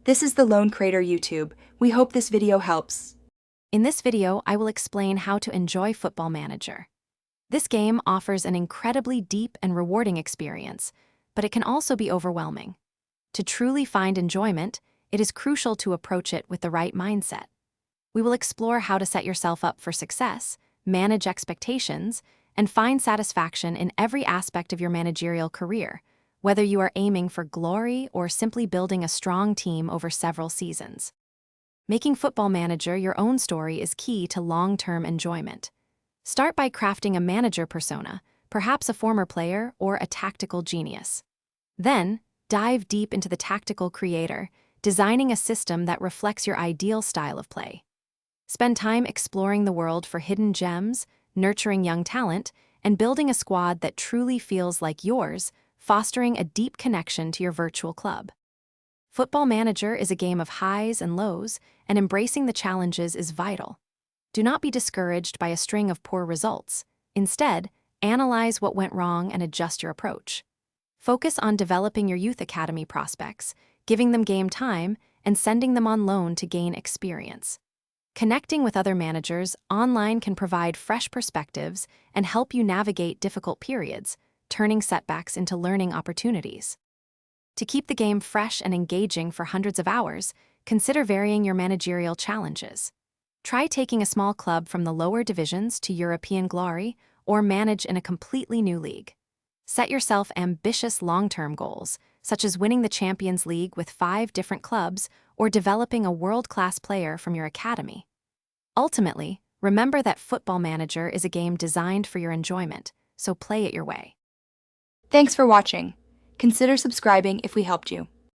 This is the Lone Crater YouTube. We hope this video helps. In this video, I will explain how to enjoy Football Manager. This game offers an incredibly deep and rewarding experience, but it can also be overwhelming. To truly find enjoyment, it is crucial to approach it with the right mindset. We will explore how to set yourself up for success, manage expectations, and find satisfaction in every aspect of your managerial career, whether you are aiming for glory or simply building a strong team over several seasons. Making Football Manager your own story is key to long-term enjoyment. Start by crafting a manager persona, perhaps a former player or a tactical genius. Then, dive deep into the tactical creator, designing a system that reflects your ideal style of play. Spend time exploring the world for hidden gems, nurturing young talent, and building a squad that truly feels like yours, fostering a deep connection to your virtual club. Football Manager is a game of highs and lows, and embracing the challenges is vital. Do not be discouraged by a string of poor results. Instead, analyze what went wrong and adjust your approach. Focus on developing your youth academy prospects, giving them game time, and sending them on loan to gain experience. Connecting with other managers online can provide fresh perspectives and help you navigate difficult periods, turning setbacks into learning opportunities. To keep the game fresh and engaging for hundreds of hours, consider varying your managerial challenges. Try taking a small club from the lower divisions to European glory or manage in a completely new league. Set yourself ambitious long-term goals, such as winning the Champions League with 5 different clubs or developing a world-class player from your academy. Ultimately, remember that Football Manager is a game designed for your enjoyment, so play it your way. Thanks for watching. Consider subscribing if we helped you.